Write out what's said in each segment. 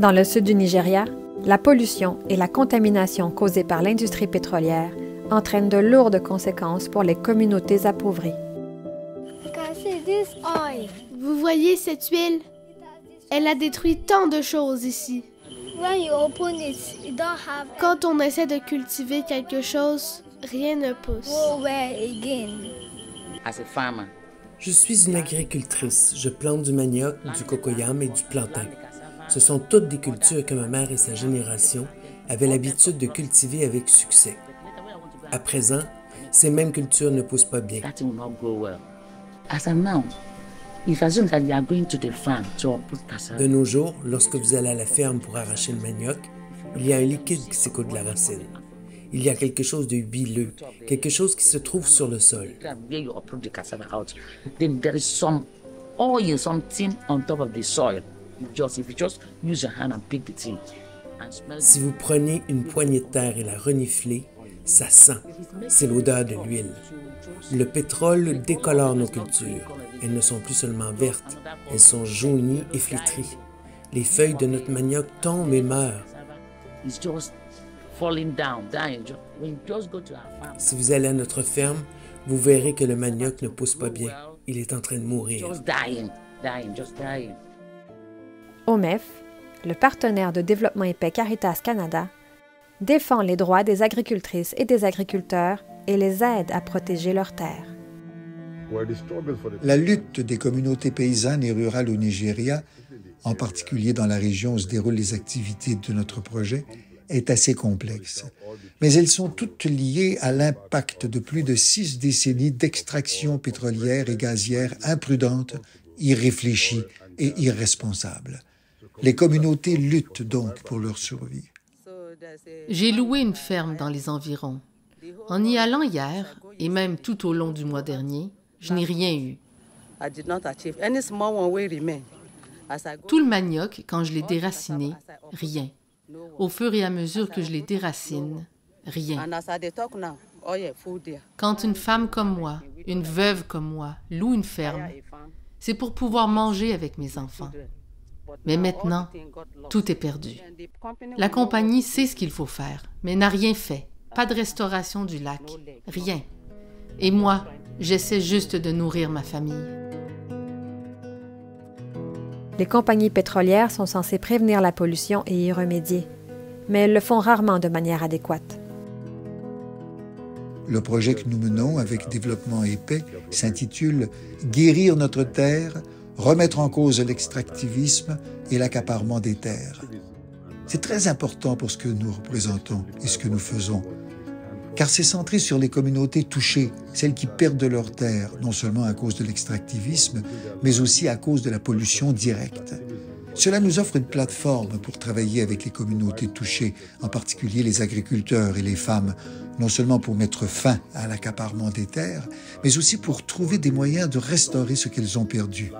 Dans le sud du Nigeria, la pollution et la contamination causée par l'industrie pétrolière entraînent de lourdes conséquences pour les communautés appauvries. Vous voyez cette huile? Elle a détruit tant de choses ici. Quand on essaie de cultiver quelque chose, rien ne pousse. Je suis une agricultrice. Je plante du manioc, du cocoyam et du plantain. Ce sont toutes des cultures que ma mère et sa génération avaient l'habitude de cultiver avec succès. À présent, ces mêmes cultures ne poussent pas bien. De nos jours, lorsque vous allez à la ferme pour arracher le manioc, il y a un liquide qui s'écoule de la racine. Il y a quelque chose de huileux, quelque chose qui se trouve sur le sol. Si vous prenez une poignée de terre et la reniflez, ça sent. C'est l'odeur de l'huile. Le pétrole décolore nos cultures. Elles ne sont plus seulement vertes, elles sont jaunies et flétries. Les feuilles de notre manioc tombent et meurent. Si vous allez à notre ferme, vous verrez que le manioc ne pousse pas bien. Il est en train de mourir. OMEF, le partenaire de développement et paix Caritas Canada, défend les droits des agricultrices et des agriculteurs et les aide à protéger leurs terres. La lutte des communautés paysannes et rurales au Nigeria, en particulier dans la région où se déroulent les activités de notre projet, est assez complexe. Mais elles sont toutes liées à l'impact de plus de 6 décennies d'extraction pétrolière et gazière imprudente, irréfléchie et irresponsable. Les communautés luttent donc pour leur survie. J'ai loué une ferme dans les environs. En y allant hier, et même tout au long du mois dernier, je n'ai rien eu. Tout le manioc, quand je l'ai déraciné, rien. Au fur et à mesure que je les déracine, rien. Quand une femme comme moi, une veuve comme moi, loue une ferme, c'est pour pouvoir manger avec mes enfants. Mais maintenant, tout est perdu. La compagnie sait ce qu'il faut faire, mais n'a rien fait. Pas de restauration du lac, rien. Et moi, j'essaie juste de nourrir ma famille. Les compagnies pétrolières sont censées prévenir la pollution et y remédier, mais elles le font rarement de manière adéquate. Le projet que nous menons avec Développement et Paix s'intitule « Guérir notre terre, remettre en cause l'extractivisme et l'accaparement des terres ». C'est très important pour ce que nous représentons et ce que nous faisons, car c'est centré sur les communautés touchées, celles qui perdent leurs terres, non seulement à cause de l'extractivisme, mais aussi à cause de la pollution directe. Cela nous offre une plateforme pour travailler avec les communautés touchées, en particulier les agriculteurs et les femmes, non seulement pour mettre fin à l'accaparement des terres, mais aussi pour trouver des moyens de restaurer ce qu'elles ont perdu.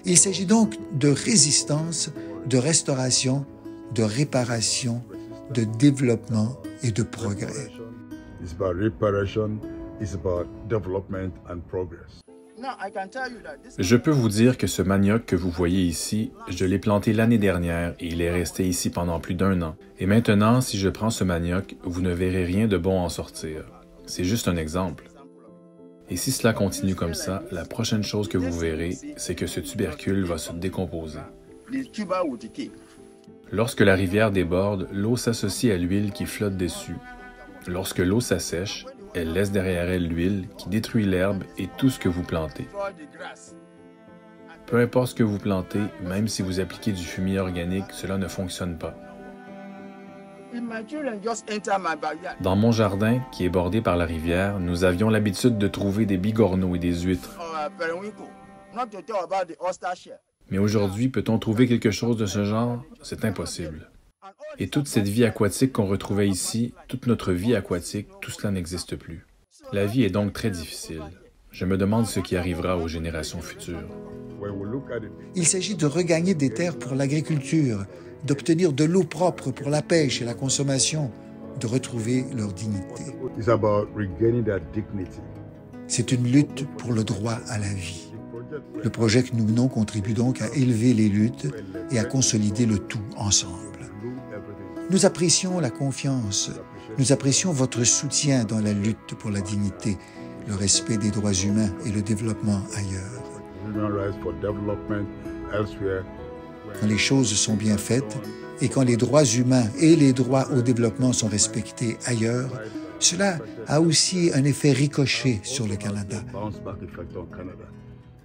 Il s'agit donc de résistance, de restauration, de réparation, de développement et de progrès. Je peux vous dire que ce manioc que vous voyez ici, je l'ai planté l'année dernière et il est resté ici pendant plus d'1 an. Et maintenant, si je prends ce manioc, vous ne verrez rien de bon en sortir. C'est juste un exemple. Et si cela continue comme ça, la prochaine chose que vous verrez, c'est que ce tubercule va se décomposer. Lorsque la rivière déborde, l'eau s'associe à l'huile qui flotte dessus. Lorsque l'eau s'assèche, elle laisse derrière elle l'huile qui détruit l'herbe et tout ce que vous plantez. Peu importe ce que vous plantez, même si vous appliquez du fumier organique, cela ne fonctionne pas. Dans mon jardin, qui est bordé par la rivière, nous avions l'habitude de trouver des bigorneaux et des huîtres. Mais aujourd'hui, peut-on trouver quelque chose de ce genre? C'est impossible. Et toute cette vie aquatique qu'on retrouvait ici, toute notre vie aquatique, tout cela n'existe plus. La vie est donc très difficile. Je me demande ce qui arrivera aux générations futures. Il s'agit de regagner des terres pour l'agriculture, d'obtenir de l'eau propre pour la pêche et la consommation, de retrouver leur dignité. C'est une lutte pour le droit à la vie. Le projet que nous menons contribue donc à élever les luttes et à consolider le tout ensemble. Nous apprécions la confiance, nous apprécions votre soutien dans la lutte pour la dignité, le respect des droits humains et le développement ailleurs. Quand les choses sont bien faites et quand les droits humains et les droits au développement sont respectés ailleurs, cela a aussi un effet ricochet sur le Canada.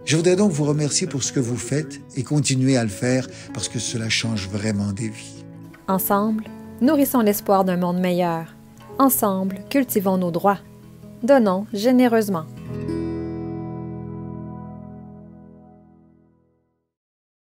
Je voudrais donc vous remercier pour ce que vous faites et continuer à le faire parce que cela change vraiment des vies. Ensemble, nourrissons l'espoir d'un monde meilleur. Ensemble, cultivons nos droits. Donnons généreusement.